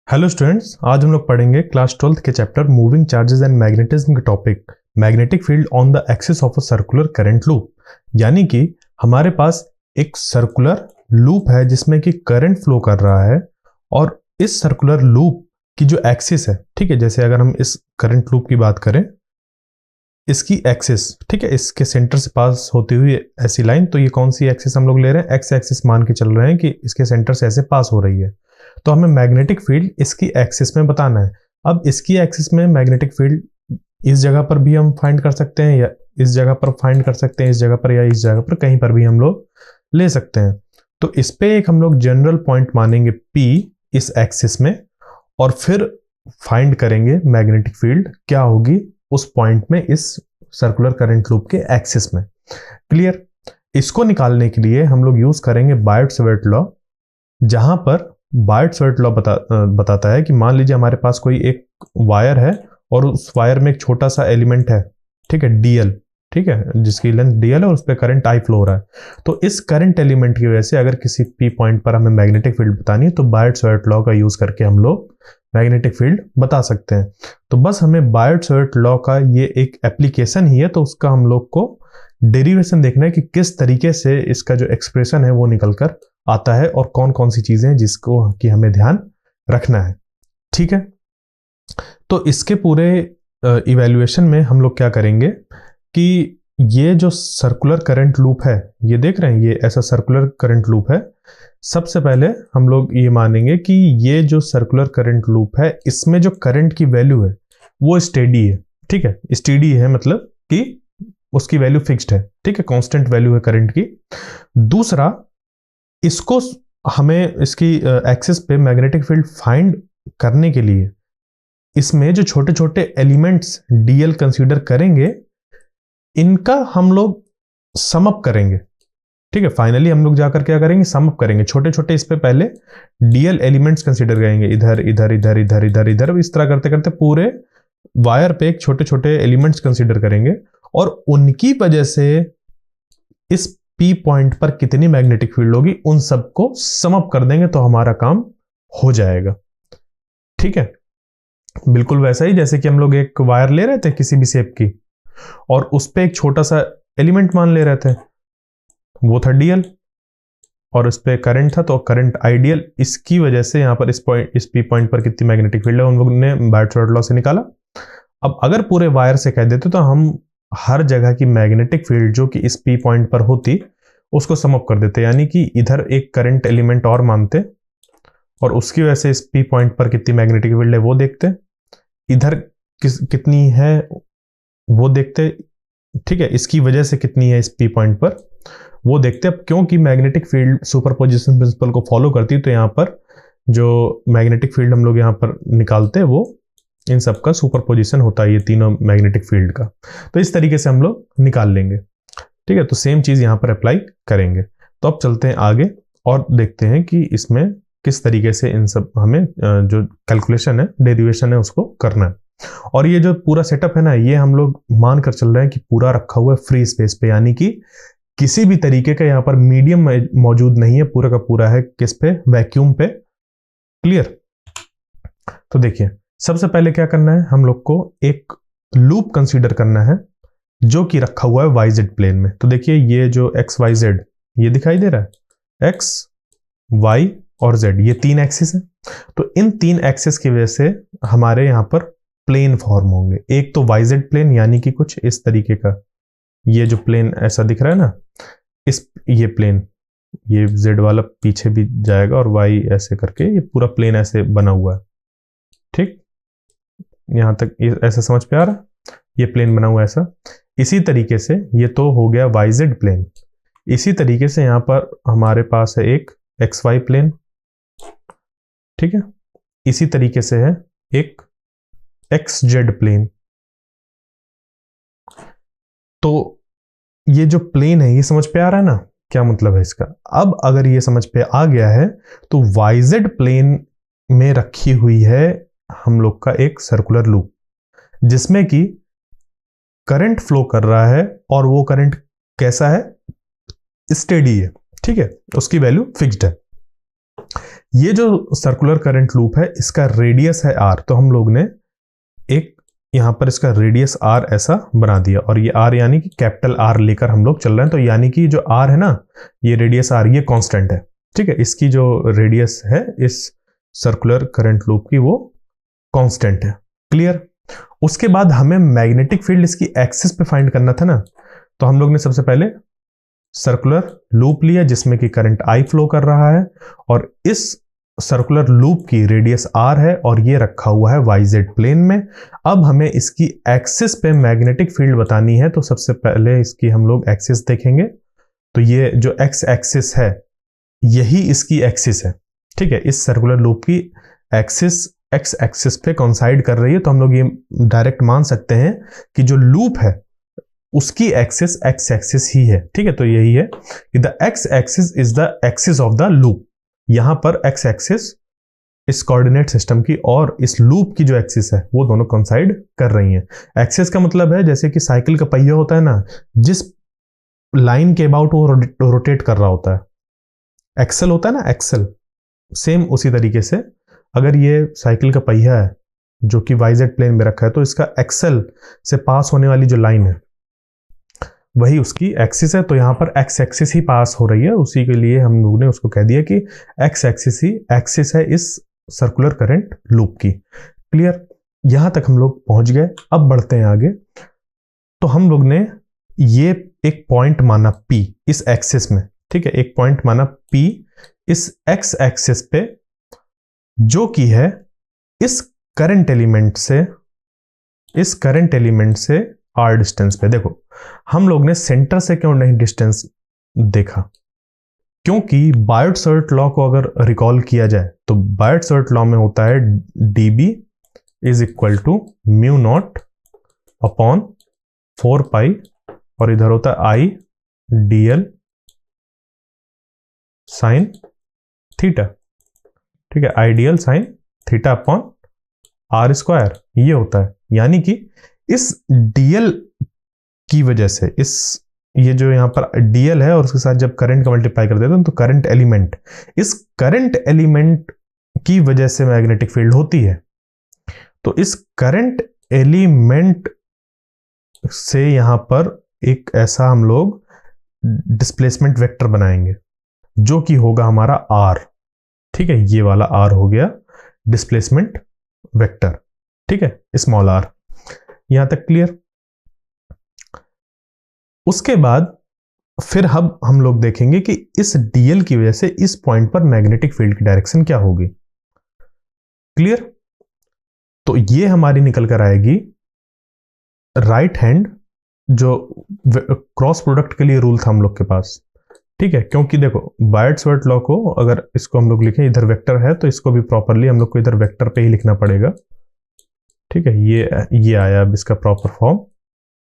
Hello students, आज हम लोग पढ़ेंगे क्लास 12th के chapter moving charges and magnetism के topic magnetic field on the axis of a circular current loop. यानी कि हमारे पास एक सर्कुलर लूप है जिसमें कि करंट फ्लो कर रहा है और इस सर्कुलर लूप की जो एक्सिस है, ठीक है, जैसे अगर हम इस करंट लूप की बात करें, इसकी एक्सिस, ठीक है, इसके सेंटर से पास होती हुई ऐसी लाइन, तो ये कौन सी एक्सिस हम लोग ले रहे हैं? एक्स एक्सिस मान के चल रहे हैं कि इसके सेंटर से ऐसे पास हो रही है। तो हमें मैग्नेटिक फील्ड इसकी एक्सिस में बताना है। अब इसकी एक्सिस में मैग्नेटिक फील्ड इस जगह पर भी हम फाइंड कर सकते हैं या इस जगह पर फाइंड कर सकते हैं, इस जगह पर या इस जगह पर, कहीं पर भी हम लोग ले सकते हैं। तो इस पे एक हम लोग जनरल पॉइंट मानेंगे P इस एक्सिस में, और फिर फाइंड करेंगे मैग्नेटिक फील्ड क्या होगी उस पॉइंट में इस सर्कुलर करंट लूप के एक्सिस में। क्लियर? इसको निकालने के लिए हम लोग यूज करेंगे बायट-सवर्ट लॉ, जहां पर बायट-सवर्ट लॉ बताता है कि मान लीजिए हमारे पास कोई एक वायर है और उस वायर में एक छोटा सा एलिमेंट है, ठीक है, डीएल, ठीक है, जिसकी लेंथ डीएल है और उस पर करंट आई फ्लो हो रहा है। तो इस करंट एलिमेंट की वजह से अगर किसी पी पॉइंट पर हमें मैग्नेटिक फील्ड बतानी है तो बायट-सवर्ट लॉ का यूज करके हम लोग मैग्नेटिक फील्ड बता सकते हैं। तो बस हमें बायट-सवर्ट लॉ का ये एक एप्लीकेशन ही है, तो उसका हम लोग को डेरिवेशन देखना है कि किस तरीके से इसका जो एक्सप्रेशन है वो निकल कर आता है और कौन कौन सी चीजें हैं जिसको कि हमें ध्यान रखना है। ठीक है, तो इसके पूरे इवैल्यूएशन में हम लोग क्या करेंगे कि ये जो सर्कुलर करंट लूप है, ये देख रहे हैं, ये ऐसा सर्कुलर करंट लूप है। सबसे पहले हम लोग ये मानेंगे कि ये जो सर्कुलर करंट लूप है, इसमें जो करंट की वैल्यू है वो स्टेडी है। ठीक है, स्टेडी है मतलब कि उसकी वैल्यू फिक्स्ड है, ठीक है, कांस्टेंट वैल्यू है करंट की। दूसरा, इसको हमें इसकी एक्सिस पे मैग्नेटिक फील्ड फाइंड करने के लिए इसमें जो छोटे छोटे एलिमेंट्स डीएल कंसीडर करेंगे, इनका हम लोग सम अप करेंगे। ठीक है, फाइनली हम लोग जाकर क्या करेंगे? सम अप करेंगे। छोटे छोटे इस पे पहले डीएल एलिमेंट्स कंसीडर करेंगे, इधर इधर इधर इधर इधर इधर, इस तरह करते करते पूरे वायर पे एक छोटे छोटे एलिमेंट्स कंसीडर करेंगे और उनकी वजह से इस पी पॉइंट पर कितनी मैग्नेटिक फील्ड होगी उन सबको सम अप कर देंगे, तो हमारा काम हो जाएगा। ठीक है, बिल्कुल वैसा ही जैसे कि हम लोग एक वायर ले रहे थे किसी भी शेप की और उस पे एक छोटा सा एलिमेंट मान ले रहे थे, वो था डीएल, और उस पे करंट था तो करंट आइडियल। इसकी वजह से यहाँ पर इस पी पॉइंट पर कितनी मैग्नेटिक फील्ड है उन लोगों ने बायट-सवर्ट लॉ से निकाला। अब अगर पूरे वायर से कह देते तो हम हर जगह की मैग्नेटिक फील्ड जो कि इस पी पॉइंट पर होती उसको सम अप कर देते, यानी कि इधर एक करंट एलिमेंट और मानते और उसकी वजह से इस पी पॉइंट पर कितनी मैग्नेटिक फील्ड है वो देखते, इधर कितनी है वो देखते, ठीक है, इसकी वजह से कितनी है इस पी पॉइंट पर वो देखते। अब क्योंकि मैग्नेटिक फील्ड सुपरपोजिशन प्रिंसिपल को फॉलो करती है तो यहाँ पर जो मैग्नेटिक फील्ड हम लोग यहाँ पर निकालते हैं वो इन सब का सुपरपोजिशन होता है, ये तीनों मैग्नेटिक फील्ड का। तो इस तरीके से हम लोग निकाल लेंगे। ठीक है, तो सेम चीज यहाँ पर अप्लाई करेंगे। तो अब चलते हैं आगे और देखते हैं कि इसमें किस तरीके से इन सब हमें जो कैलकुलेशन है, डेरिवेशन है, उसको करना है। और ये जो पूरा सेटअप है ना, ये हम लोग मान कर चल रहे हैं कि पूरा रखा हुआ है फ्री स्पेस पे, यानी कि किसी भी तरीके का यहाँ पर मीडियम मौजूद नहीं है, पूरा का पूरा है किस पे? वैक्यूम पे। क्लियर? तो देखिए, सबसे पहले क्या करना है, हम लोग को एक लूप कंसीडर करना है जो कि रखा हुआ है वाईजेड प्लेन में। तो देखिए, ये जो एक्स वाई जेड ये दिखाई दे रहा है, एक्स वाई और जेड, ये तीन एक्सिस है। तो इन तीन एक्सिस की वजह से हमारे यहाँ पर प्लेन फॉर्म होंगे। एक तो वाईजेड प्लेन, यानी कि कुछ इस तरीके का, ये जो प्लेन ऐसा दिख रहा है ना, ये प्लेन, ये जेड वाला पीछे भी जाएगा और वाई ऐसे करके ये पूरा प्लेन ऐसे बना हुआ है। ठीक, यहां तक ऐसा समझ पे आ रहा है? ये प्लेन बना हुआ है ऐसा। इसी तरीके से ये तो हो गया वाईजेड प्लेन। इसी तरीके से यहां पर हमारे पास है एक एक्स वाई प्लेन। ठीक है, इसी तरीके से है एक एक्स जेड प्लेन। तो ये जो प्लेन है ये समझ पे आ रहा है ना, क्या मतलब है इसका? अब अगर ये समझ पे आ गया है तो वाईजेड प्लेन में रखी हुई है हम लोग का एक सर्कुलर लूप जिसमें कि करंट फ्लो कर रहा है और वो करंट कैसा है? स्टेडी है। ठीक है, उसकी वैल्यू फिक्स्ड है। ये जो सर्कुलर करंट लूप है इसका रेडियस है r, तो हम लोग ने एक यहां पर इसका रेडियस r ऐसा बना दिया, और ये r यानी कि कैपिटल R लेकर हम लोग चल रहे हैं, तो यानी कि जो r है ना, ये रेडियस r ये कांस्टेंट है, ठीक है। इसकी जो रेडियस है इस सर्कुलर करंट लूप की वो कांस्टेंट है। क्लियर। उसके बाद हमें मैग्नेटिक फील्ड इसकी एक्सिस पे फाइंड करना था ना, तो हम लोग ने सबसे पहले सर्कुलर लूप लिया जिसमें कि करंट I फ्लो कर रहा है, और इस सर्कुलर लूप की रेडियस r है और ये रखा हुआ है YZ प्लेन में। अब हमें इसकी एक्सिस पे मैग्नेटिक फील्ड बतानी है, तो सबसे पहले इसकी हम लोग एक्सिस देखेंगे। तो ये जो x एक्सिस है यही इसकी एक्सिस है, ठीक है। इस सर्कुलर लूप की एक्सिस x एक्सिस पे कोइंसाइड कर रही है, तो हम लोग ये डायरेक्ट मान सकते हैं कि जो लूप है उसकी एक्सिस x एक्सिस ही है, ठीक है। तो यही है कि the x axis is the axis of the loop. यहां पर x एक्सिस इस कोऑर्डिनेट सिस्टम की और इस लूप की जो एक्सिस है वो दोनों कोइंसाइड कर रही हैं। एक्सिस का मतलब है जैसे कि साइकिल का पहिया होता है ना, जिस लाइन के अबाउट वो रोटेट कर रहा होता है, एक्सल होता है ना, एक्सल, सेम उसी तरीके से अगर ये साइकिल का पहिया है जो कि YZ प्लेन में रखा है, तो इसका एक्सल से पास होने वाली जो लाइन है वही उसकी एक्सिस है। तो यहां पर x एक्सिस ही पास हो रही है, उसी के लिए हम लोग ने उसको कह दिया कि x एक्सिस ही एक्सिस है इस सर्कुलर करंट लूप की। क्लियर। यहां तक हम लोग पहुंच गए। अब बढ़ते हैं आगे। तो हम लोग ने ये एक पॉइंट माना P इस एक्सिस में, ठीक है, एक पॉइंट माना P इस x एक्सिस पे, जो कि है इस करंट एलिमेंट से r डिस्टेंस पे। देखो हम लोग ने सेंटर से क्यों नहीं डिस्टेंस देखा, क्योंकि बायोट-सवर्ट लॉ को अगर रिकॉल किया जाए तो बायोट-सवर्ट लॉ में होता है dB is equal to mu naught upon 4 pi, और इधर होता है I dl साइन थीटा, ठीक है, ideal sine theta upon r square, ये होता है। यानी कि इस dl की वजह से ये जो यहां पर dl है और उसके साथ जब करंट का मल्टीप्लाई कर देते हैं तो करंट एलिमेंट, इस करंट एलिमेंट की वजह से मैग्नेटिक फील्ड होती है। तो इस करंट एलिमेंट से यहां पर एक ऐसा हम लोग डिस्प्लेसमेंट वेक्टर बनाएंगे जो कि होगा हमारा r, ठीक है, ये वाला r हो गया डिस्प्लेसमेंट वेक्टर, ठीक है, स्मॉल r। यहां तक क्लियर। उसके बाद फिर हम लोग देखेंगे कि इस dl की वजह से इस पॉइंट पर मैग्नेटिक फील्ड की डायरेक्शन क्या होगी। क्लियर। तो ये हमारी निकल कर आएगी राइट हैंड, जो क्रॉस प्रोडक्ट के लिए रूल था हम लोग के पास, ठीक है। क्योंकि देखो बायोट-सवर्ट लॉ को अगर इसको हम लोग लिखें, इधर वेक्टर है तो इसको भी प्रॉपरली हम लोग को इधर वेक्टर पे ही लिखना पड़ेगा, ठीक है। ये आया अब इसका प्रॉपर फॉर्म,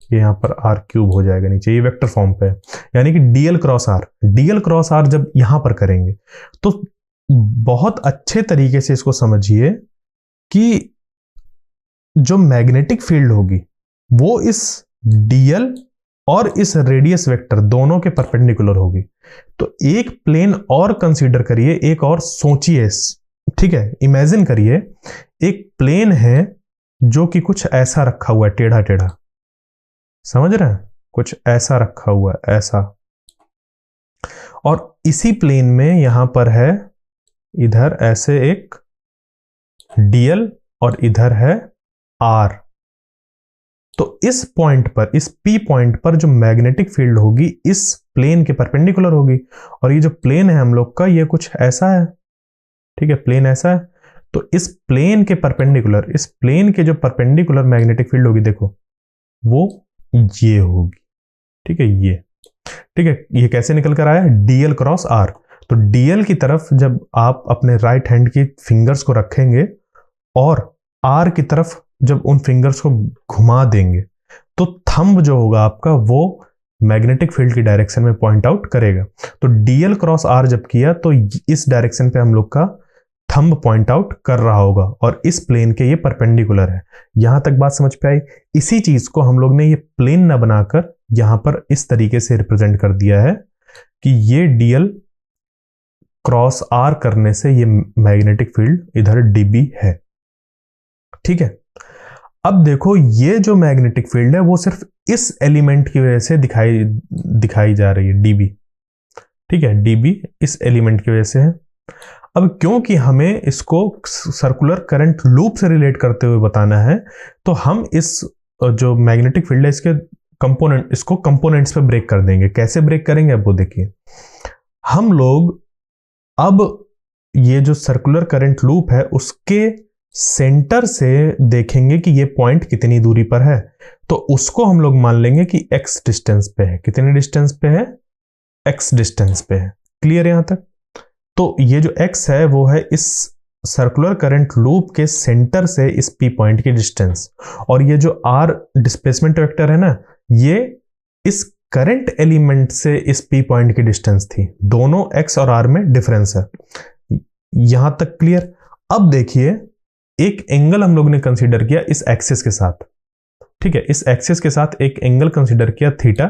ये यहाँ पर r क्यूब हो जाएगा नीचे, ये वेक्टर फॉर्म पे है। यानी कि dl क्रॉस r जब यहां पर करेंगे तो बहुत अच्छे तरीके से इसको समझिए कि जो मैग्नेटिक फील्ड होगी वो इस dl और इस रेडियस वेक्टर दोनों के परपेंडिकुलर होगी। तो एक प्लेन और कंसीडर करिए, एक और सोचिए, ठीक है, इमेजिन करिए एक प्लेन है जो कि कुछ ऐसा रखा हुआ है, टेढ़ा टेढ़ा, समझ रहे हैं, कुछ ऐसा रखा हुआ है, ऐसा, और इसी प्लेन में यहां पर है इधर ऐसे एक dl और इधर है r। तो इस पॉइंट पर, इस P पॉइंट पर जो मैग्नेटिक फील्ड होगी इस प्लेन के परपेंडिकुलर होगी, और ये जो प्लेन है हम लोग का ये कुछ ऐसा है, ठीक है, प्लेन ऐसा है। तो इस प्लेन के परपेंडिकुलर, इस प्लेन के जो परपेंडिकुलर मैग्नेटिक फील्ड होगी, देखो वो ये होगी, ठीक है, ये, ठीक है। ये कैसे निकल कर आया, dl क्रॉस r। तो dl की तरफ जब आप अपने राइट हैंड की फिंगर्स को रखेंगे और r की तरफ जब उन फिंगर्स को घुमा देंगे तो थंब जो होगा आपका वो मैग्नेटिक फील्ड की डायरेक्शन में पॉइंट आउट करेगा। तो dl क्रॉस r जब किया तो इस डायरेक्शन पे हम लोग का थंब पॉइंट आउट कर रहा होगा, और इस प्लेन के ये परपेंडिकुलर है। यहां तक बात समझ पे आई। इसी चीज को हम लोग ने ये प्लेन ना बनाकर यहां पर इस तरीके से रिप्रेजेंट कर दिया है कि ये dl क्रॉस आर करने से ये मैग्नेटिक फील्ड इधर dB है। ठीक है, अब देखो ये जो मैग्नेटिक फील्ड है वो सिर्फ इस एलिमेंट की वजह से दिखाई जा रही है, dB। ठीक है, dB इस एलिमेंट की वजह से है। अब क्योंकि हमें इसको सर्कुलर करंट लूप से रिलेट करते हुए बताना है, तो हम इस जो मैग्नेटिक फील्ड है इसको कंपोनेंट्स पे ब्रेक कर देंगे। कैसे ब्रेक करेंगे अब वो देखिए। हम लोग अब ये जो सर्कुलर करंट लूप है उसके सेंटर से देखेंगे कि ये पॉइंट कितनी दूरी पर है, तो उसको हम लोग मान लेंगे कि x डिस्टेंस पे है। कितने डिस्टेंस पे है? x डिस्टेंस पे है। क्लियर यहां तक? तो ये जो x है वो है इस सर्कुलर करंट लूप के सेंटर से इस P पॉइंट की डिस्टेंस, और ये जो R डिस्प्लेसमेंट वेक्टर है ना, ये इस करंट एलिमेंट से इस P पॉइंट की डिस्टेंस थी। दोनों x और R में डिफरेंस है। यहां तक क्लियर? अब देखिए, एक एंगल हम लोग ने कंसीडर किया इस एक्सिस के साथ। ठीक है, इस एक्सिस के साथ एक एंगल कंसीडर किया थीटा।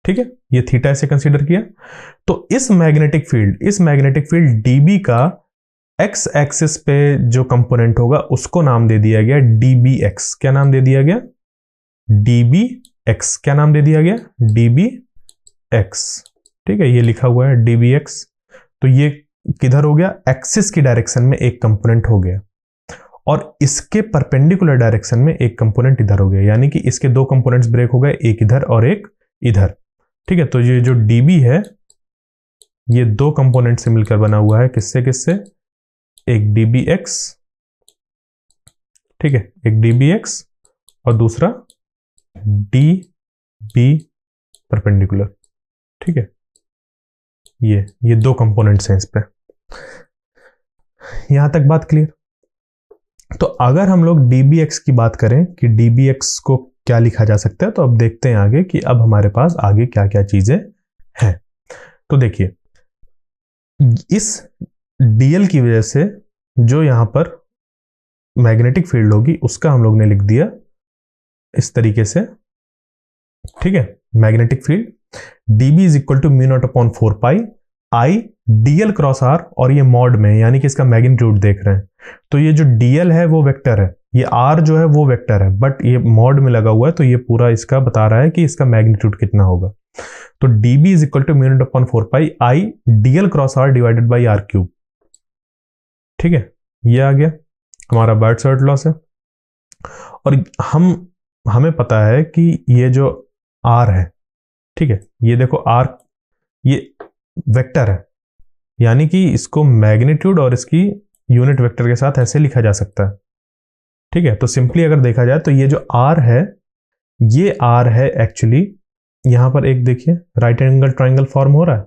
ठीक है, ये थीटा ऐसे कंसीडर किया। तो इस मैग्नेटिक फील्ड dB का x एक्सिस पे जो कंपोनेंट होगा उसको नाम दे दिया गया dBx। क्या नाम दे दिया गया? dBx। क्या नाम दे दिया गया? dBx। ठीक है, ये लिखा हुआ है dBx। तो ये किधर हो गया? एक्सिस की डायरेक्शन में एक कंपोनेंट हो गया, और इसके परपेंडिकुलर डायरेक्शन में एक कंपोनेंट इधर हो गया, यानी कि इसके दो कंपोनेंट्स ब्रेक हो गए, एक इधर और एक इधर। ठीक है, तो ये जो dB है ये दो कंपोनेंट से मिलकर बना हुआ है। किससे किससे? एक dBx, ठीक है, एक dBx और दूसरा dB परपेंडिकुलर। ठीक है, ये दो कंपोनेंट्स हैं इस पे। यहां तक बात क्लियर? तो अगर हम लोग dBx की बात करें कि dBx को क्या लिखा जा सकता है, तो अब देखते हैं आगे कि अब हमारे पास आगे क्या क्या चीजें हैं। तो देखिए, इस dl की वजह से जो यहां पर मैग्नेटिक फील्ड होगी उसका हम लोग ने लिख दिया इस तरीके से। ठीक है, magnetic field dB is equal to μ0/4 pi I dl cross r, और ये मॉड में, यानी कि इसका मैग्नीट्यूड देख रहे हैं। तो ये जो dl है वो वेक्टर है, ये r जो है वो वेक्टर है, बट ये मॉड में लगा हुआ है, तो ये पूरा इसका बता रहा है कि इसका मैग्नीट्यूड कितना होगा। तो dB is equal to μ0/4 pi I dl cross r divided by r cube. ठीक है, ये आ गया हमारा बर्नौली लॉस है। और हमें पता है कि ये जो r है, ठीक है, ये देखो r ये वेक्टर है, यानी कि इसको मैग्नीट्यूड और इसकी यूनिट वेक्टर के साथ ऐसे लिखा जा सकता है। ठीक है, तो सिंपली अगर देखा जाए तो ये जो r है, ये r है एक्चुअली, यहां पर एक देखिए राइट एंगल ट्राइंगल फॉर्म हो रहा है,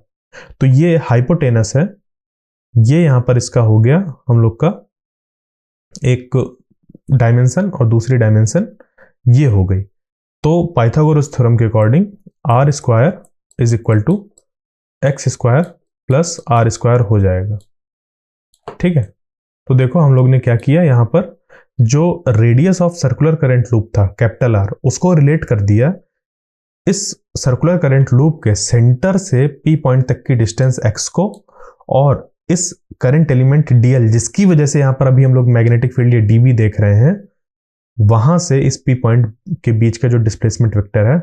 तो ये हाइपोटेनस है। ये यहां पर इसका हो गया हम लोग का एक डायमेंशन, और दूसरी डायमेंशन ये हो गई। तो पाइथागोरस थ्योरम के according r square is equal to x square plus are square हो जाएगा। ठीक है, तो देखो हम लोग ने क्या किया, यहां पर जो radius of circular current loop था कैपिटल R, उसको रिलेट कर दिया इस सर्कुलर करंट लूप के सेंटर से P पॉइंट तक की डिस्टेंस x को, और इस करंट एलिमेंट dl जिसकी वजह से यहां पर अभी हम लोग मैग्नेटिक फील्ड या dB देख रहे हैं, वहां से इस P पॉइंट के बीच का जो डिस्प्लेसमेंट वेक्टर है,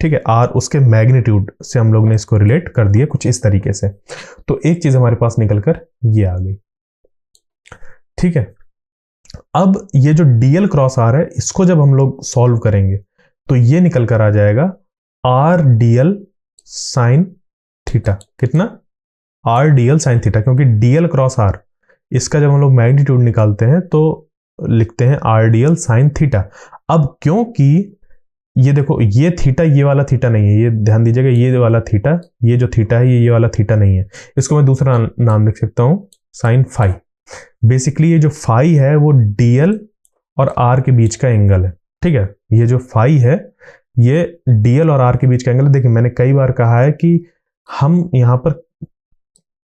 ठीक है, R, उसके मैग्नीट्यूड से हम लोग ने इसको रिलेट कर दिया कुछ इस तरीके से। तो एक चीज हमारे पास निकलकर ये आ गई। ठीक है, अब ये जो dl क्रॉस r है, इसको जब हम लोग सॉल्व करेंगे तो ये निकल कर आ जाएगा r dl साइन थीटा। कितना? r dl साइन थीटा, क्योंकि dl क्रॉस r, इसका जब हम लोग मैग्नीट्यूड निकालते हैं तो लिखते हैं r dl साइन थीटा। अब क्योंकि ये देखो, ये थीटा ये वाला थीटा नहीं है, ये ध्यान दीजिएगा, ये वाला थीटा, ये जो थीटा है ये वाला थीटा नहीं है, इसको मैं दूसरा नाम लिख सकता हूं साइन फाई। बेसिकली ये जो फाई है वो dl और r के बीच का एंगल है। ठीक है, ये जो फाई है ये dl और r के बीच का एंगल है। देखिए, मैंने कई बार कहा है कि हम यहां पर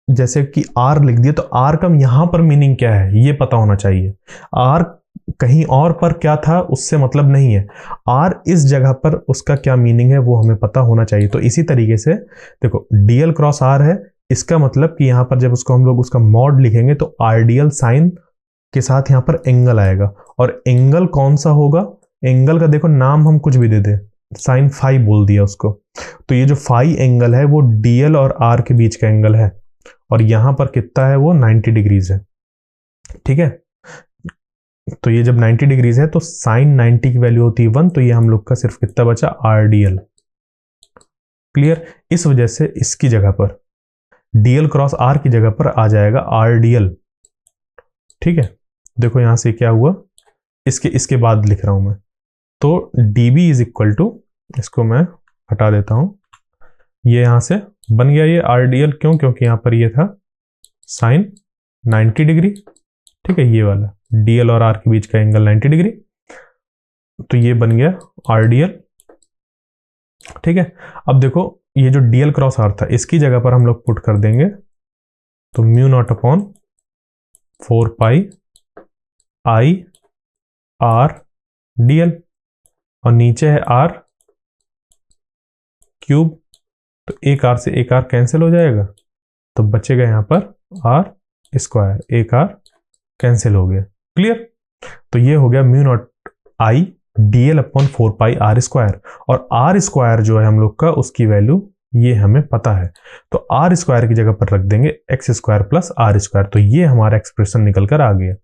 जैसे कि r लिख दिया, तो r का यहां पर मीनिंग क्या है ये पता होना चाहिए। r कहीं और पर क्या था उससे मतलब नहीं है, r इस जगह पर उसका क्या मीनिंग है वो हमें पता होना चाहिए। तो इसी तरीके से देखो, dl क्रॉस r है, इसका मतलब कि यहां पर जब उसको हम लोग उसका मॉड लिखेंगे तो आइडियल साइन के साथ यहां पर एंगल आएगा, और एंगल कौन सा होगा, एंगल का देखो नाम हम कुछ भी दे दें, साइन फाई बोल दिया उसको, तो ये जो फाई एंगल है वो डीएल और आर के बीच का एंगल है, और यहां पर कितना है वो 90 डिग्रीज है। ठीक है, तो ये जब 90 डिग्रीज है तो साइन 90 की वैल्यू होती है 1, तो ये हम लोग का सिर्फ कितना बचा, आर डीएल। क्लियर, इस वजह से इसकी जगह पर डीएल क्रॉस आर की जगह पर आ जाएगा आर डीएल। ठीक है, देखो यहां से क्या हुआ, इसके बाद लिख रहा हूं मैं, तो dB इज इक्वल टू, इसको मैं हटा देता हूं, ये यहां से बन गया ये आर डीएल, क्यों, क्योंकि यहां पर ये था साइन 90 डिग्री। ठीक है, ये वाला डीएल और आर के बीच का एंगल 90 डिग्री, तो ये बन गया आर डीएल। ठीक है, अब देखो ये जो डीएल क्रॉस आर था इसकी जगह पर हम लोग पुट कर देंगे, तो mu naught upon 4 pi I R DL, और नीचे है आर क्यूब, तो एक आर से एक आर कैंसिल हो जाएगा, तो बचेगा यहां पर आर स्क्वायर, एक आर कैंसिल हो गया। क्लियर, तो ये हो गया mu naught I dl upon 4 pi r square, और आर स्क्वायर जो है हम लोग का उसकी वैल्यू ये हमें पता है, तो आर स्क्वायर की जगह पर रख देंगे x square plus are square, तो ये हमारा एक्सप्रेशन निकल कर आ गया।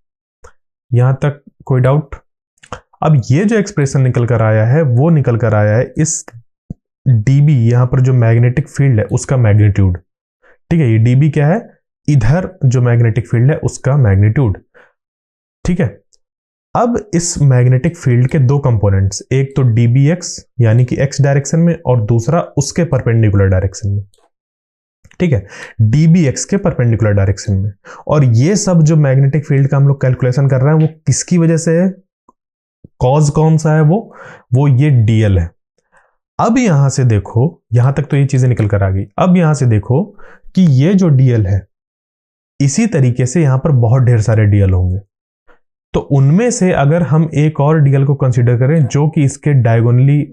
यहां तक कोई डाउट? अब ये जो एक्सप्रेशन निकल कर आया है वो निकल कर आया है इस dB, यहां पर जो मैग्नेटिक फील्ड है उसका मैग्नीट्यूड। ठीक है, ये dB क्या है, इधर जो मैग्नेटिक फील्ड है उसका मैग्नीट्यूड। ठीक है, अब इस मैग्नेटिक फील्ड के दो कंपोनेंट्स, एक तो dBx यानी कि x डायरेक्शन में, और दूसरा उसके परपेंडिकुलर डायरेक्शन में। ठीक है, dBx के परपेंडिकुलर डायरेक्शन में, और ये सब जो मैग्नेटिक फील्ड का हम लोग कैलकुलेशन कर रहे हैं वो किसकी वजह से है, कॉज कौन सा है वो ये dl है। अब यहां से देखो, यहां तक तो ये चीजें निकल कर आ गई, अब यहां से देखो कि ये जो dl है इसी तरीके से यहां पर बहुत ढेर सारे dl होंगे, तो उनमें से अगर हम एक और dl को कंसीडर करें जो कि इसके डायगोनली,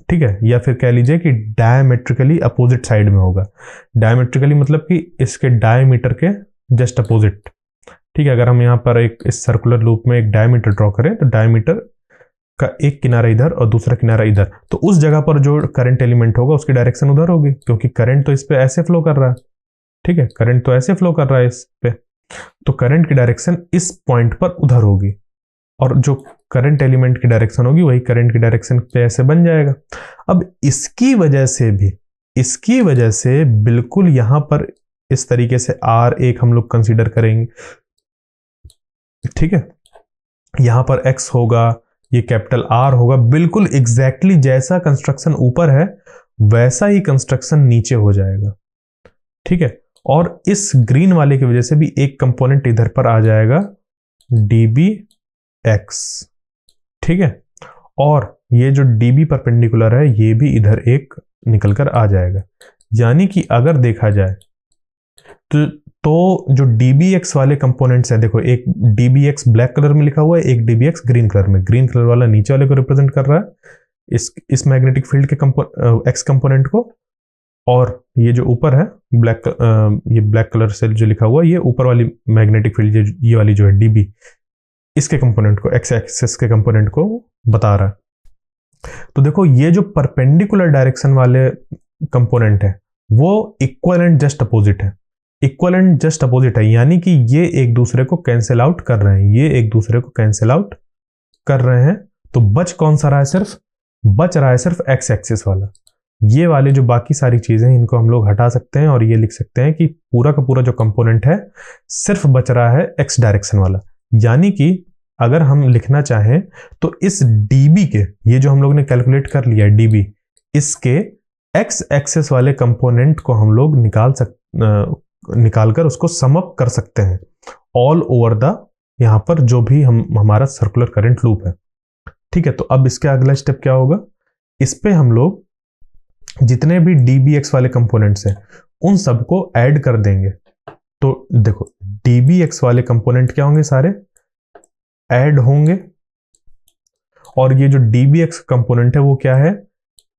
ठीक है, या फिर कह लीजिए कि डायमेट्रिकली अपोजिट साइड में होगा। डायमेट्रिकली मतलब कि इसके डायमीटर के जस्ट अपोजिट। ठीक है, अगर हम यहाँ पर एक इस सर्कुलर लूप में एक डायमीटर ड्रॉ करें तो डायमीटर का एक किनारा इधर और दूसरा किनारा इधर, तो उस जगह पर जो करंट एलिमेंट होगा उसकी डायरेक्शन उधर होगी, क्योंकि करंट तो इस पे ऐसे फ्लो कर रहा है। ठीक है, करंट तो ऐसे फ्लो कर रहा है इस पे, तो करंट की डायरेक्शन इस पॉइंट पर उधर होगी, और जो करंट एलिमेंट की डायरेक्शन होगी वही करंट की डायरेक्शन पे ऐसे बन जाएगा। अब इसकी वजह से बिल्कुल यहां पर इस तरीके से आर एक हम लोग कंसीडर करेंगे। ठीक है, यहां पर एक्स होगा, ये कैपिटल आर होगा, बिल्कुल एग्जैक्टली जैसा कंस्ट्रक्शन ऊपर है वैसा ही कंस्ट्रक्शन नीचे हो जाएगा। ठीक है, और इस ग्रीन वाले की वजह से भी एक कंपोनेंट इधर पर आ जाएगा dBx। ठीक है, और ये जो dB परपेंडिकुलर है ये भी इधर एक निकल कर आ जाएगा, यानी कि अगर देखा जाए तो जो dBx वाले कंपोनेंट्स है, देखो एक dBx ब्लैक कलर में लिखा हुआ है, एक dBx ग्रीन कलर में, ग्रीन कलर वाला नीचे वाले को रिप्रेजेंट कर रहा है इस मैग्नेटिक फील्ड के एक्स कंपोनेंट को, और ये जो ऊपर है ये ब्लैक कलर से जो लिखा हुआ है ये ऊपर वाली मैग्नेटिक फील्ड, ये वाली जो है dB, इसके कंपोनेंट को, एक्स एक्सिस के कंपोनेंट को बता रहा है। तो देखो ये जो परपेंडिकुलर डायरेक्शन वाले कंपोनेंट है वो इक्वल एंड जस्ट अपोजिट है, इक्वल एंड जस्ट अपोजिट है, यानी कि ये एक दूसरे को कैंसिल आउट कर रहे हैं, ये एक दूसरे को कैंसिल आउट कर रहे हैं, तो बच कौन सा रहा है, बच रहा है सिर्फ एक्स एक्सिस वाला। ये वाले जो बाकी सारी चीजें इनको हम लोग हटा सकते हैं और ये लिख सकते हैं कि पूरा का पूरा जो कंपोनेंट है सिर्फ बच रहा है एक्स डायरेक्शन वाला। यानी कि अगर हम लिखना चाहें तो इस dB के, ये जो हम लोग ने कैलकुलेट कर लिया है dB, इसके एक्स एक्सिस वाले कंपोनेंट को हम लोग निकालकर उसको सम अप कर सकते हैं ऑल ओवर द यहां पर जो भी हमारा सर्कुलर करंट लूप है। ठीक है, तो अब इसके अगला स्टेप क्या होगा, इस पे हम लोग जितने भी dBx वाले कंपोनेंट्स हैं उन सबको ऐड कर देंगे। तो देखो dBx वाले कंपोनेंट क्या होंगे, सारे ऐड होंगे, और ये जो dBx कंपोनेंट है वो क्या है,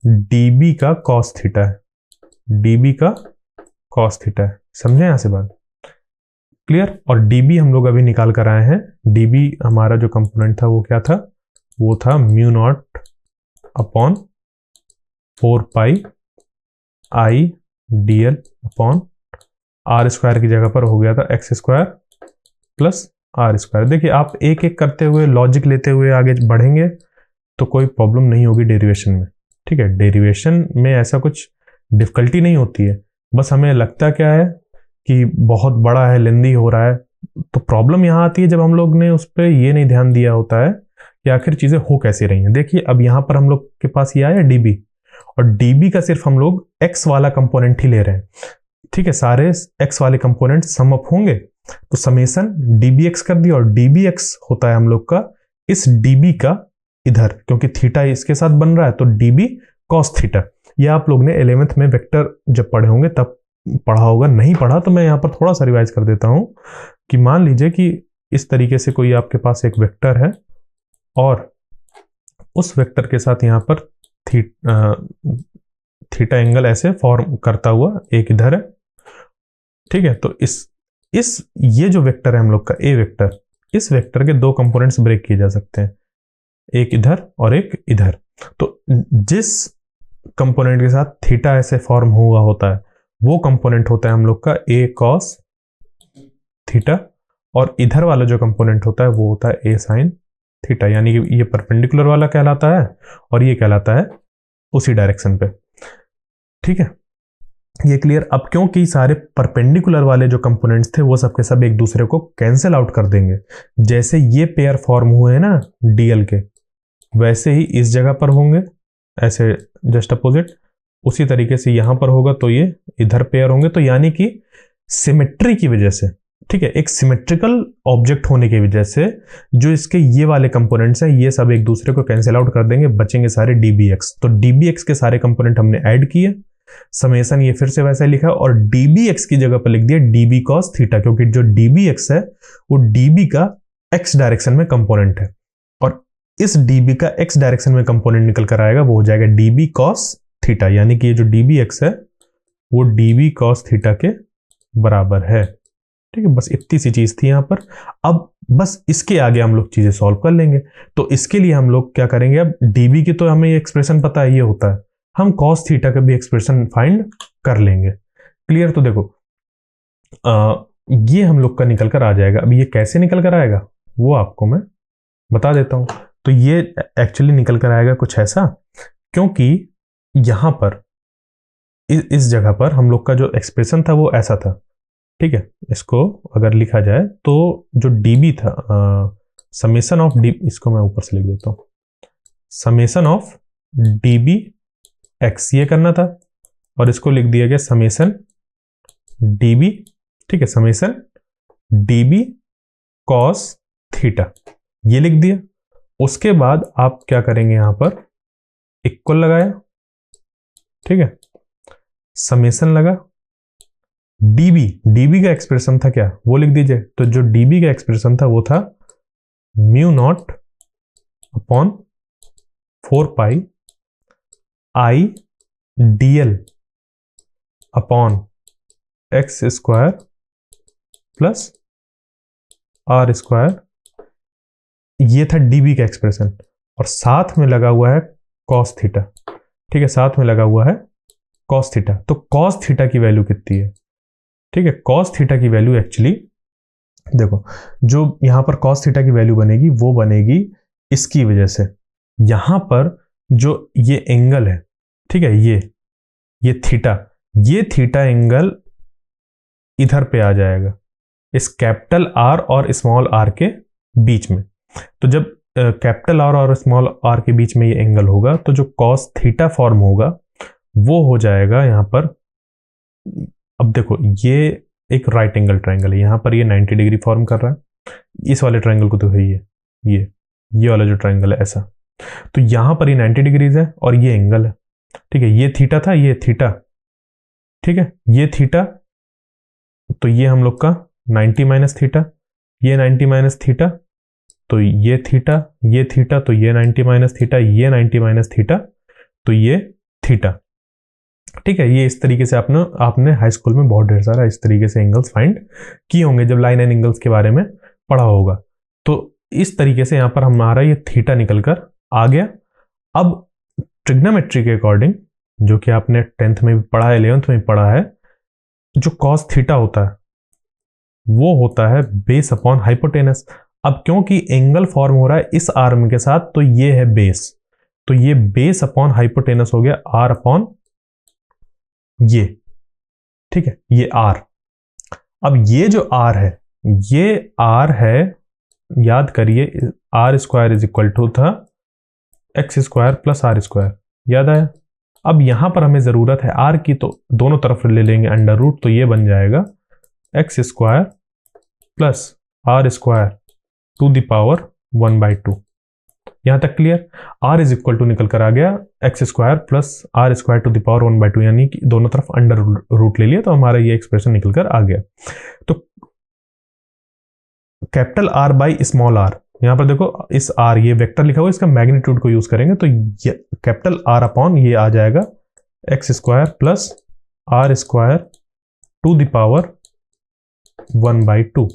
dB का cos थीटा है, dB का कॉस थीटा है। समझे यहां से बात क्लियर। और डीबी हम लोग अभी निकाल कर आए हैं। डीबी हमारा जो कंपोनेंट था वो क्या था, वो था mu naught upon 4 pi I d l upon r square की जगह पर हो गया था x square plus are square. देखिए आप एक एक करते हुए लॉजिक लेते हुए आगे बढ़ेंगे तो कोई प्रॉब्लम नहीं होगी डेरिवेशन में। ठीक है, डेरिवेशन में ऐसा कुछ डिफिकल्टी नहीं होती है, बस हमें लगता क्या है कि बहुत बड़ा है, लेंदी हो रहा है। तो प्रॉब्लम यहाँ आती है जब हम लोग ने उस पर ये नहीं ध्यान दिया होता है कि आखिर चीजें हो कैसे रही हैं। देखिए अब यहाँ पर हम लोग के पास ये आया डीबी, और डीबी का सिर्फ हम लोग एक्स वाला कंपोनेंट ही ले रहे हैं। ठीक है, सारे एक्स वाले कंपोनेंट सम अप होंगे तो समेसन डीबी एक्स कर दिया, और डीबी एक्स होता है हम लोग का इस डीबी का इधर, क्योंकि थीटा इसके साथ बन रहा है तो डीबी कॉस थीटा। ये आप लोग ने 11th में वेक्टर जब पढ़े होंगे तब पढ़ा होगा, नहीं पढ़ा तो मैं यहाँ पर थोड़ा सा रिवाइज कर देता हूं कि मान लीजिए कि इस तरीके से कोई आपके पास एक वेक्टर है और उस वेक्टर के साथ यहाँ पर थीटा एंगल ऐसे फॉर्म करता हुआ एक इधर है। ठीक है, तो इस ये जो वेक्टर है हम लोग का ए वेक्टर, इस वेक्टर के दो कंपोनेंट्स ब्रेक किए जा सकते हैं, एक इधर और एक इधर। तो जिस कंपोनेंट के साथ थीटा ऐसे फॉर्म हुआ होता है वो कंपोनेंट होता है हम लोग का ए कॉस थीटा, और इधर वाला जो कंपोनेंट होता है वो होता है ए साइन थीटा। यानी कि ये परपेंडिकुलर वाला कहलाता है और ये कहलाता है उसी डायरेक्शन पे। ठीक है, ये क्लियर। अब क्योंकि सारे परपेंडिकुलर वाले जो कंपोनेंट्स थे वो सबके सब एक दूसरे को कैंसिल आउट कर देंगे। जैसे ये पेयर फॉर्म हुए हैं ना डीएल के, वैसे ही इस जगह पर होंगे ऐसे जस्ट अपोजिट, उसी तरीके से यहां पर होगा तो ये इधर पेयर होंगे। तो यानी कि सिमेट्री की वजह से, ठीक है, एक सिमेट्रिकल ऑब्जेक्ट होने की वजह से जो इसके ये वाले कंपोनेंट्स हैं ये सब एक दूसरे को कैंसिल आउट कर देंगे, बचेंगे सारे डीबीएक्स। तो डीबीएक्स के सारे कंपोनेंट हमने ऐड किए, समेसन ये फिर से वैसा लिखा और डीबीएक्स की जगह पर लिख दिया डीबी कॉस थीटा, क्योंकि जो डीबीएक्स है वो डीबी का एक्स डायरेक्शन में कंपोनेंट है और इस डीबी का एक्स डायरेक्शन में कंपोनेंट निकल कर आएगा वो हो जाएगा डीबी कॉस थीटा। यानी कि ये जो डीबीएक्स है वो डीबी कॉस थीटा के बराबर है। ठीक है, बस इतनी सी चीज थी यहां पर। अब बस इसके आगे हम लोग चीजें सॉल्व कर लेंगे। तो इसके लिए हम लोग क्या करेंगे, अब डीबी की तो हमें ये एक्सप्रेशन पता है, ये होता है, हम कॉस थीटा का भी एक्सप्रेशन फाइंड कर लेंगे। क्लियर। तो देखो ये हम लोग का निकल कर आ जाएगा। अब ये कैसे निकल कर आएगा वो आपको मैं बता देता हूं। तो ये एक्चुअली निकल कर आएगा कुछ ऐसा, क्योंकि यहां पर इस जगह पर हम लोग का जो एक्सप्रेशन था वो ऐसा था। ठीक है, इसको अगर लिखा जाए तो जो डीबी था, समेसन ऑफ डी, इसको मैं ऊपर से लिख देता हूं, समेसन ऑफ डीबी एक्स ये करना था और इसको लिख दिया गया समेसन डीबी। ठीक है, समेसन डीबी कॉस थीटा ये लिख दिया। उसके बाद आप क्या करेंगे, यहां पर इक्वल लगाया, ठीक है, समेसन लगा, डीबी का एक्सप्रेशन था क्या वो लिख दीजिए। तो जो डीबी का एक्सप्रेशन था वो था mu naught upon 4 pi I dl upon x square plus are square. ये था डीबी का एक्सप्रेशन और साथ में लगा हुआ है कॉस थीटा। ठीक है, साथ में लगा हुआ है कॉस थीटा। तो कॉस थीटा की वैल्यू कितनी है, ठीक है, कॉस थीटा की वैल्यू एक्चुअली देखो, जो यहां पर कॉस थीटा की वैल्यू बनेगी वो बनेगी इसकी वजह से, यहां पर जो ये एंगल है, ठीक है, ये थीटा एंगल इधर पे आ जाएगा इस कैपिटल आर और स्मॉल आर के बीच में। तो जब कैपिटल आर और स्मॉल आर के बीच में ये एंगल होगा तो जो कॉस थीटा फॉर्म होगा वो हो जाएगा यहां पर। अब देखो ये एक राइट एंगल ट्रायंगल है, यहां पर ये 90 डिग्री फॉर्म कर रहा है, इस वाले ट्रायंगल को तो है ये वाला जो ट्रायंगल है ऐसा, तो यहां पर ये 90 डिग्रीज है और ये एंगल है। ठीक है, ये थीटा था, ये थीटा, ठीक है, ये थीटा, तो ये हम लोग का 90 माइनस थीटा, ये 90 माइनस थीटा, तो ये थीटा, तो ये 90 माइनस थीटा, ये 90 माइनस थीटा, तो ये थीटा। ठीक है, ये इस तरीके से आपने हाई स्कूल में बहुत ढेर सारा इस तरीके से एंगल्स फाइंड किए होंगे जब लाइन एंड एंगल्स के बारे में पढ़ा होगा। तो इस तरीके से यहाँ पर हमारा ये थीटा निकल कर आ गया। अब ट्रिग्नोमेट्री के अकॉर्डिंग, जो कि आपने 10th में भी पढ़ा है, 11th में भी पढ़ा है, जो कॉस थीटा होता है वो होता है बेस अपॉन हाइपोटेनस। अब क्योंकि एंगल फॉर्म हो रहा है इस आर्म के साथ, तो ये है बेस, तो ये बेस अपॉन हाइपोटेनस हो गया आर अपॉन ये। ठीक है, ये आर। अब ये जो आर है, ये आर है, याद करिए R square is equal to था x square plus are square, याद आया। अब यहां पर हमें जरूरत है आर की, तो दोनों तरफ ले लेंगे अंडर रूट, तो ये बन जाएगा x square plus are square to the power 1/2। यहां तक clear. R is equal to निकल कर आ गया x square plus are square to the power 1/2, यानी कि दोनों तरफ अंडर रूट ले लिया, तो हमारा ये एक्सप्रेशन निकल कर आ गया। तो capital r by small r, यहां पर देखो इस आर, ये वेक्टर लिखा हुआ है, इसका मैग्नीट्यूड को यूज करेंगे, तो ये कैपिटल आर अपॉन ये आ जाएगा x square plus are square to the power 1/2।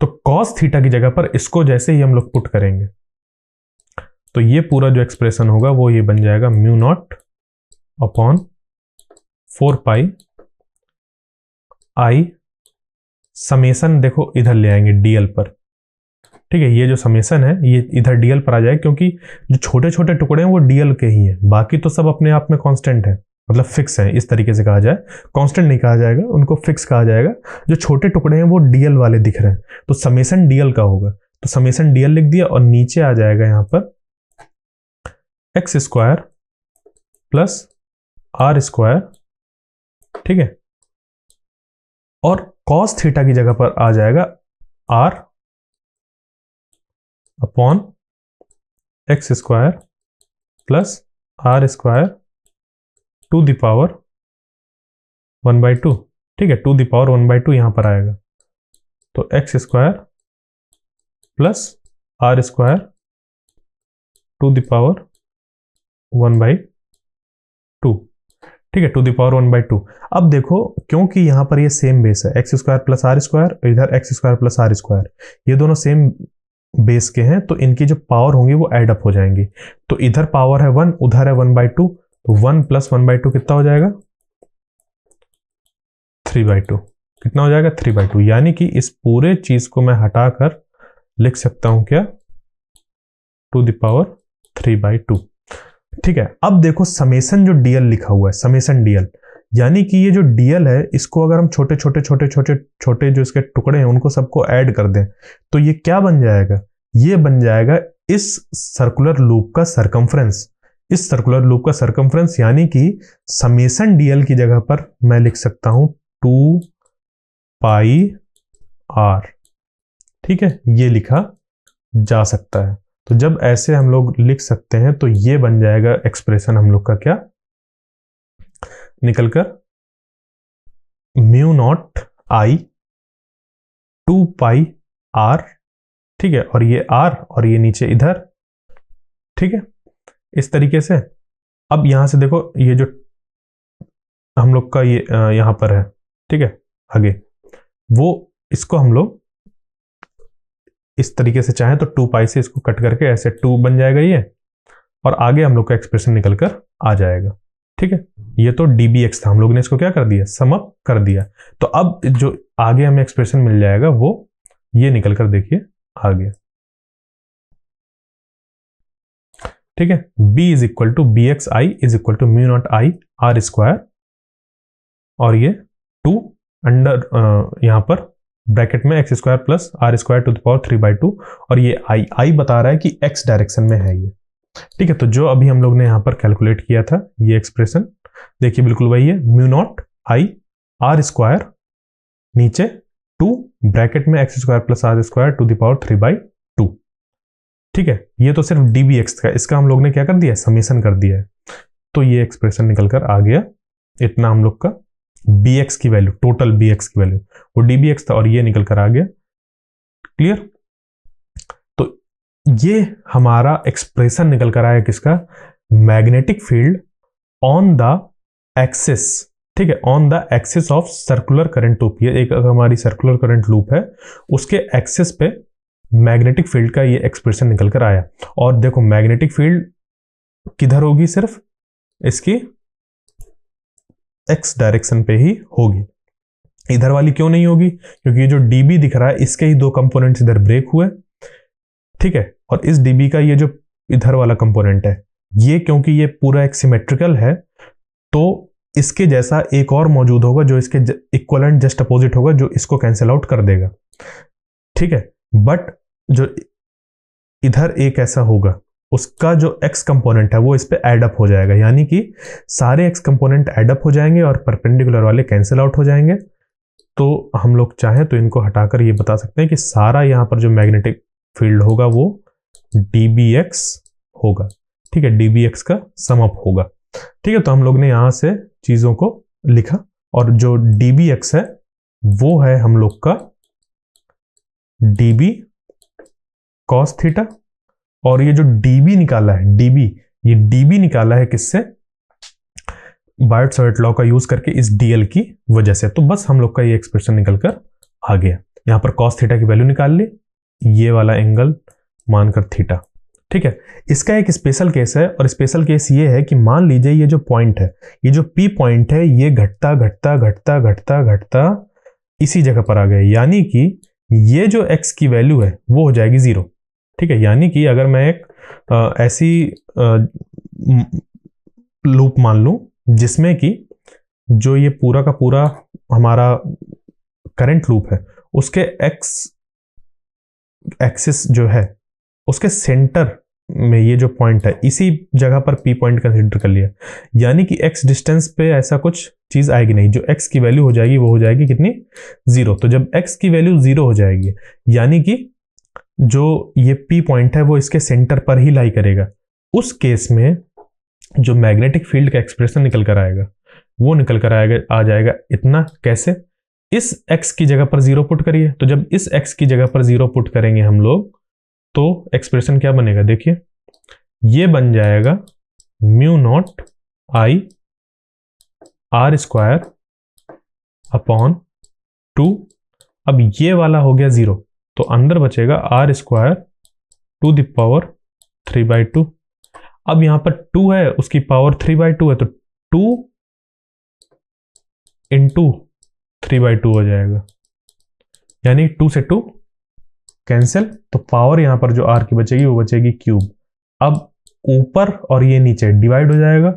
तो कॉस थीटा की जगह पर इसको जैसे ही हम लोग पुट करेंगे, तो ये पूरा जो एक्सप्रेशन होगा वो ये बन जाएगा म्यू नॉट अपॉन 4 पाई आई समेसन, देखो इधर ले आएंगे डीएल पर। ठीक है, ये जो समेसन है ये इधर डीएल पर आ जाएगा, क्योंकि जो छोटे छोटे टुकड़े हैं वो डीएल के ही हैं, बाकी तो सब अपने आप में कांस्टेंट है, मतलब फिक्स है, इस तरीके से कहा जाए। कांस्टेंट नहीं कहा जाएगा, उनको फिक्स कहा जाएगा। जो छोटे टुकड़े हैं वो डीएल वाले दिख रहे हैं, तो समेसन डीएल का होगा, तो समेसन डीएल लिख दिया, और नीचे आ जाएगा यहां पर x square plus are square. ठीक है, और कॉस थीटा की जगह पर आ जाएगा r upon x square plus are square to the power 1/2। ठीक है, टू द पावर 1/2 यहां पर आएगा, तो x square plus are square to the power 1/2। ठीक है, टू द पावर 1/2। अब देखो, क्योंकि यहां पर ये सेम बेस है, x square plus are square, इधर x square plus are square, ये दोनों सेम बेस के हैं, तो इनकी जो पावर होंगी वो एड अप हो जाएंगी। तो इधर पावर है 1, उधर है 1/2, तो 1 प्लस 1/2 कितना हो जाएगा 3/2। कितना हो जाएगा 3/2, यानी कि इस पूरे चीज को मैं हटाकर लिख सकता हूं क्या, टू द पावर 3/2। ठीक है, अब देखो समेसन जो डीएल लिखा हुआ है, समेसन डीएल, यानी कि ये जो डीएल है इसको अगर हम छोटे छोटे छोटे छोटे छोटे जो इसके टुकड़े हैं उनको सबको ऐड कर दें, तो ये क्या बन जाएगा, ये बन जाएगा इस सर्कुलर लूप का सरकमफ्रेंस। इस सर्कुलर लूप का सरकमफ्रेंस, यानी कि समेसन डीएल की जगह पर मैं लिख सकता हूं 2 पाई आर। ठीक है, ये लिखा जा सकता है। तो जब ऐसे हम लोग लिख सकते हैं, तो ये बन जाएगा एक्सप्रेशन हम लोग का क्या निकलकर, mu naught I 2 pi r. ठीक है, और ये आर और ये नीचे इधर। ठीक है, इस तरीके से। अब यहां से देखो, ये जो हम लोग का ये यहां पर है, ठीक है, आगे वो, इसको हम लोग इस तरीके से चाहें तो 2 पाई से इसको कट करके ऐसे 2 बन जाएगा ये, और आगे हम लोग का एक्सप्रेशन निकल कर आ जाएगा। ठीक है, ये तो dbx था, हम लोग ने इसको क्या कर दिया, सम अप कर दिया। तो अब जो आगे हमें एक्सप्रेशन मिल जाएगा वो ये निकल कर देखिए आ गया। ठीक है, b is equal to b x i is equal to mu naught I r square, और ये 2 अंडर यहां पर ब्रैकेट में x square plus are square to the power 3/2, और ये आई बता रहा है कि एक्स डायरेक्शन में है ये। ठीक है, तो जो अभी हम लोग ने यहां पर कैलकुलेट किया था ये एक्सप्रेशन, देखिए बिल्कुल वही है, mu naught I r square, नीचे 2 ब्रैकेट में x square plus are square to the power 3/2। ठीक है, ये तो सिर्फ dbx का, इसका हम लोग ने क्या कर दिया, समेसन कर दिया है। तो ये एक्सप्रेशन निकल कर आ गया, इतना हम लोग का bx की वैल्यू, टोटल bx की वैल्यू, वो dbx था और ये निकल कर आ गया। क्लियर। तो ये हमारा एक्सप्रेशन निकल कर आया किसका, magnetic field on the axis, ठीक है, on the axis of circular current loop, ये एक हमारी सर्कुलर करंट लूप है, उसके एक्सिस पे मैग्नेटिक फील्ड का ये एक्सप्रेशन निकल कर आया। और देखो मैग्नेटिक फील्ड किधर होगी, सिर्फ इसकी एक्स डायरेक्शन पे ही होगी, इधर वाली क्यों नहीं होगी, क्योंकि ये जो डीबी दिख रहा है इसके ही दो कंपोनेंट्स इधर ब्रेक हुए, ठीक है, और इस डीबी का ये जो इधर वाला कंपोनेंट है ये, क्योंकि ये पूरा एक सिमेट्रिकल है, तो इसके जैसा एक और मौजूद होगा जो इसके इक्वलेंट जस्ट अपोजिट होगा, जो इसको कैंसिल आउट कर देगा, ठीक है। बट जो इधर एक ऐसा होगा, उसका जो x कंपोनेंट है वो इस पे ऐड अप हो जाएगा, यानी कि सारे x कंपोनेंट ऐड अप हो जाएंगे और परपेंडिकुलर वाले कैंसिल आउट हो जाएंगे। तो हम लोग चाहें तो इनको हटाकर ये बता सकते हैं कि सारा यहां पर जो मैग्नेटिक फील्ड होगा वो dbx होगा, ठीक है, dbx का सम अप होगा, ठीक है। तो हम लोग ने यहां से चीजों को लिखा, और जो dbx है वो है हम लोग का db cos थीटा, और ये जो db निकाला है, ये db निकाला है किससे, बायट-सवार्ट लॉ का यूज करके इस dl की वजह से। तो बस हम लोग का ये एक्सप्रेशन निकल कर आ गया। यहां पर cos थीटा की वैल्यू निकाल ली, ये वाला एंगल मानकर थीटा, ठीक है। इसका एक स्पेशल केस है, और स्पेशल केस ये है कि मान लीजिए ये जो पॉइंट है, ये जो P पॉइंट है, ये घटता घटता घटता घटता घटता इसी जगह पर आ गया, यानी कि ये जो x की वैल्यू है वो हो जाएगी 0, ठीक है। यानी कि अगर मैं एक ऐसी लूप मान लूं जिसमें कि जो ये पूरा का पूरा हमारा करंट लूप है उसके x एक्सिस जो है उसके सेंटर में ये जो पॉइंट है इसी जगह पर P पॉइंट कंसीडर कर लिया, यानी कि x डिस्टेंस पे ऐसा कुछ चीज आएगी नहीं, जो x की वैल्यू हो जाएगी वो हो जाएगी कितनी, 0। तो जब x की वैल्यू 0 हो जाएगी, यानी कि जो ये P पॉइंट है वो इसके सेंटर पर ही लाई करेगा, उस केस में जो मैग्नेटिक फील्ड का एक्सप्रेशन निकल कर आएगा वो निकल कर आ जाएगा इतना। कैसे, इस x की जगह पर 0 पुट करिए, तो जब इस x की जगह पर 0 पुट करेंगे हम लोग तो एक्सप्रेशन क्या बनेगा, देखिए ये बन जाएगा mu naught I r square upon 2। अब ये वाला हो गया 0, तो अंदर बचेगा r square to the power 3/2। अब यहां पर 2 है, उसकी पावर 3/2 है, तो 2 इंटू 3/2 हो जाएगा, यानी 2 से 2 कैंसिल, तो पावर यहां पर जो आर की बचेगी वो बचेगी क्यूब। अब ऊपर और ये नीचे डिवाइड हो जाएगा,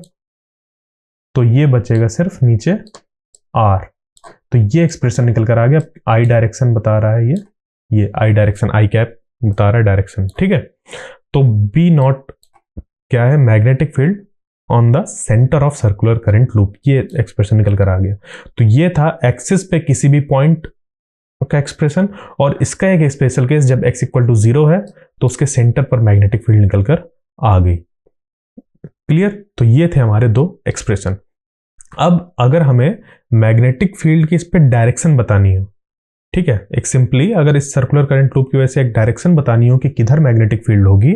तो ये बचेगा सिर्फ नीचे आर। तो ये एक्सप्रेशन निकल कर आ गया, आई डायरेक्शन बता रहा है, ये आई डायरेक्शन, आई कैप बता रहा है डायरेक्शन, ठीक है। तो बी नॉट क्या है, magnetic field on the centre of circular current loop, ये एक्सप्रेशन निकल कर आ गया। तो ये था एक्सिस पे किसी भी पॉइंट का एक्सप्रेशन, और इसका एक स्पेशल केस जब x इक्वल टू 0 है तो उसके सेंटर पर मैग्नेटिक फील्ड निकल कर आ गई। क्लियर, तो ये थे हमारे दो एक्सप्रेशन। अब अगर हमें मैग्नेटिक फील्ड की इस पे डायरेक्शन बतानी हो, ठीक है, एक सिंपली अगर इस सर्कुलर करंट लूप की वजह से एक डायरेक्शन बतानी हो कि किधर मैग्नेटिक फील्ड होगी,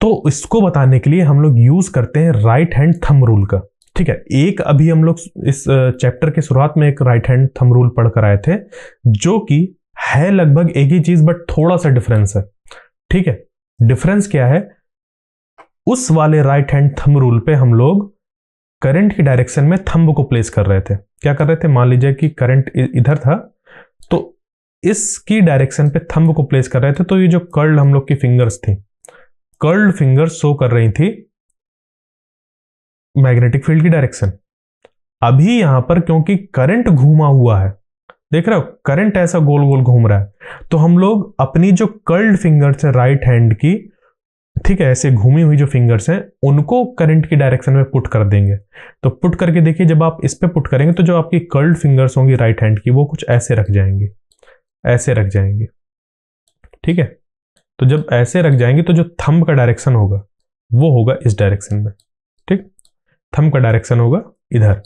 तो इसको बताने के लिए हम लोग यूज करते हैं राइट हैंड थंब रूल का, ठीक है। एक अभी हम लोग इस चैप्टर के शुरुआत में एक राइट हैंड थंब रूल पढ़ कर आए थे, जो कि है लगभग एक ही चीज बट थोड़ा सा डिफरेंस है, ठीक है। डिफरेंस क्या है, उस वाले राइट हैंड थंब रूल पे हम लोग करंट की डायरेक्शन में थंब को प्लेस कर रहे थे। क्या कर रहे थे, मान लीजिए कि करंट इधर था तो इसकी डायरेक्शन पे थंब को प्लेस कर रहे थे, तो ये जो कर्ल्ड हम लोग की फिंगर्स थी, कर्ल्ड फिंगर्स शो कर रही थी मैग्नेटिक फील्ड की डायरेक्शन। अभी यहां पर क्योंकि करंट घूमा हुआ है, देख रहे हो करंट ऐसा गोल गोल घूम रहा है, तो हम लोग अपनी जो कर्ल्ड फिंगर्स है राइट हैंड की, ठीक है, ऐसे घूमी हुई जो फिंगर्स हैं उनको करंट की डायरेक्शन में पुट कर देंगे। तो पुट करके देखिए, जब आप इस पे पुट करेंगे तो जो आपकी कर्ल्ड फिंगर्स होंगी राइट हैंड की वो कुछ ऐसे रख जाएंगी, ऐसे रख जाएंगी, ठीक है। तो जब ऐसे रख जाएंगे तो जो थंब का डायरेक्शन होगा वो होगा इस डायरेक्शन में, ठीक, थंब का डायरेक्शन होगा इधर।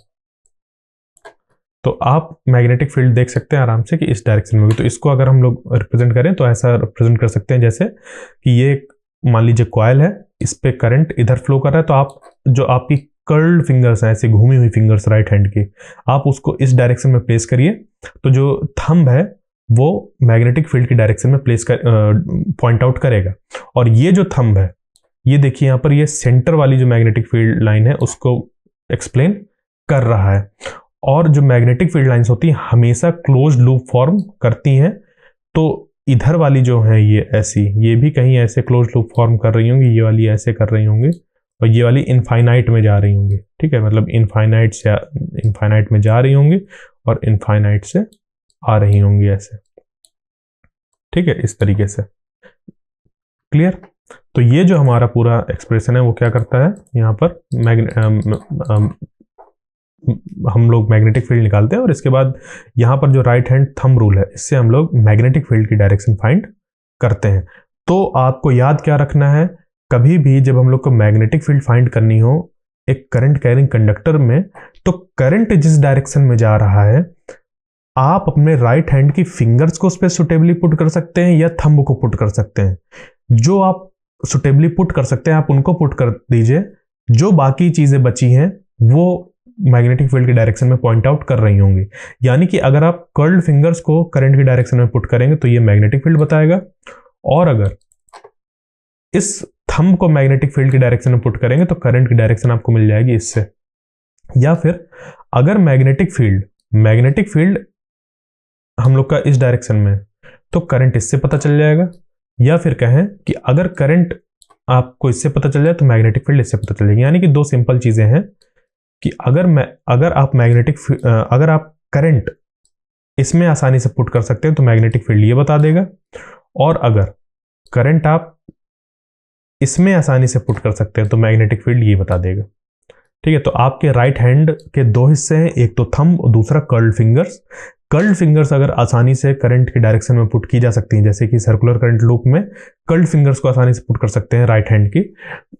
तो आप मैग्नेटिक फील्ड देख सकते हैं आराम से कि इस डायरेक्शन में होगी। तो इसको अगर हम लोग रिप्रेजेंट करें तो ऐसा रिप्रेजेंट कर सकते हैं जैसे कि ये मान लीजिए कॉइल है, इस पे करंट इधर फ्लो कर रहा है, तो आप जो आपकी कर्ल्ड फिंगर्स हैं, ऐसे घूमी हुई फिंगर्स राइट हैंड की, आप उसको इस डायरेक्शन में प्लेस करिए, तो जो थंब है वो मैग्नेटिक फील्ड की डायरेक्शन में प्लेस कर पॉइंट आउट करेगा। और ये जो थंब है, ये देखिए यहाँ पर, ये सेंटर वाली जो मैग्नेटिक फील्ड लाइन है उसको एक्सप्लेन कर रहा है। और जो मैग्नेटिक फील्ड लाइंस होती हैं हमेशा क्लोज लूप फॉर्म करती हैं, तो इधर वाली जो है ये ऐसी, ये भी कहीं ऐसे क्लोज लूप फॉर्म कर रही होंगी, ये वाली ऐसे कर रही होंगी, और ये वाली इनफाइनाइट में जा रही होंगी। ठीक है, मतलब इनफाइनाइट से इनफाइनाइट में जा रही होंगी और इनफाइनाइट से आ रही होंगी ऐसे। ठीक है, इस तरीके से। क्लियर? तो ये जो हमारा पूरा एक्सप्रेशन है वो क्या करता है, यहाँ पर हम लोग मैग्नेटिक फील्ड निकालते हैं, और इसके बाद यहाँ पर जो राइट हैंड थंब रूल है, इससे हम लोग मैग्नेटिक फील्ड की डायरेक्शन फाइंड करते हैं। तो आपको याद क्या रखना है, कभी भी जब हम लोग को मैग्नेटिक फील्ड फाइंड करनी हो एक करंट कैरिंग कंडक्टर में, तो करंट जिस डायरेक्शन में जा रहा है, आप अपने राइट हैंड की फिंगर्स को उस पर सुटेबली पुट कर सकते हैं या थंब को पुट कर सकते हैं। जो आप सुटेबली पुट कर सकते हैं आप उनको पुट कर दीजिए, जो बाकी चीजें बची हैं वो मैग्नेटिक फील्ड की डायरेक्शन में पॉइंट आउट कर रही होंगी। यानी कि अगर आप कर्ल्ड फिंगर्स को करंट की डायरेक्शन में पुट करेंगे तो ये मैग्नेटिक फील्ड बताएगा, और अगर इस थंब को मैग्नेटिक फील्ड की डायरेक्शन में पुट करेंगे तो करंट की डायरेक्शन आपको मिल जाएगी इससे। या फिर अगर मैग्नेटिक फील्ड हम लोग का इस डायरेक्शन में, तो करंट इससे पता चल जाएगा। या फिर कहें कि अगर करंट आपको इससे पता चल जाए तो मैग्नेटिक फील्ड इससे पता चलेगी। यानी कि दो सिंपल चीजें हैं कि अगर आप करंट इसमें आसानी से पुट कर सकते हैं तो मैग्नेटिक फील्ड ये बता देगा, और अगर करंट आप इसमें आसानी से पुट कर सकते हैं तो मैग्नेटिक फील्ड ये बता देगा। ठीक है, तो आपके राइट हैंड के दो हिस्से हैं, एक तो थंब और दूसरा कर्ल्ड फिंगर्स। कर्ल्ड फिंगर्स अगर आसानी से करंट की डायरेक्शन में पुट की जा सकती हैं, जैसे कि सर्कुलर करंट लूप में कर्ल्ड फिंगर्स को आसानी से पुट कर सकते हैं राइट हैंड की,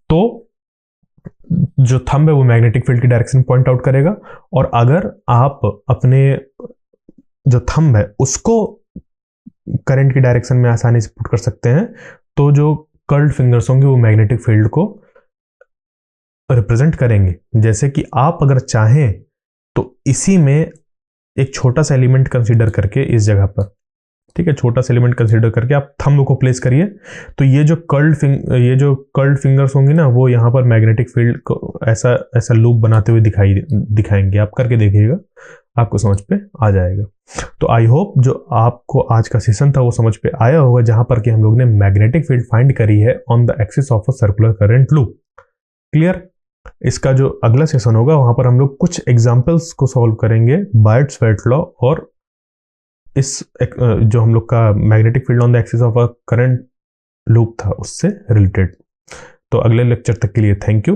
तो जो थंब है वो मैग्नेटिक फील्ड की डायरेक्शन पॉइंट आउट करेगा। और अगर आप अपने जो थंब है उसको करंट की डायरेक्शन में आसानी से पुट कर सकते हैं, तो जो कर्ल्ड फिंगर्स होंगे वो मैग्नेटिक फील्ड को रिप्रेजेंट करेंगे। जैसे कि आप अगर चाहें तो इसी में एक छोटा सा एलिमेंट कंसीडर करके इस जगह पर, ठीक है, छोटा सा एलिमेंट कंसीडर करके आप थंब को प्लेस करिए, तो ये जो कर्ल्ड फिंगर्स होंगी ना, वो यहाँ पर मैग्नेटिक फील्ड को ऐसा लूप बनाते हुए दिखाएंगे। आप करके देखिएगा, आपको समझ पे आ जाएगा। तो आई होप जो आपको आज का सेशन था वो समझ पे आया होगा, जहां पर कि हम लोग ने मैग्नेटिक फील्ड फाइंड करी है on the axis of a circular current loop. Clear? इसका जो अगला सेशन होगा वहां पर हम लोग कुछ एग्जाम्पल्स को सॉल्व करेंगे, बायट्स-वेट लॉ और इस जो हम लोग का magnetic field on the axis of a current loop था उससे रिलेटेड। तो अगले लेक्चर तक के लिए थैंक यू।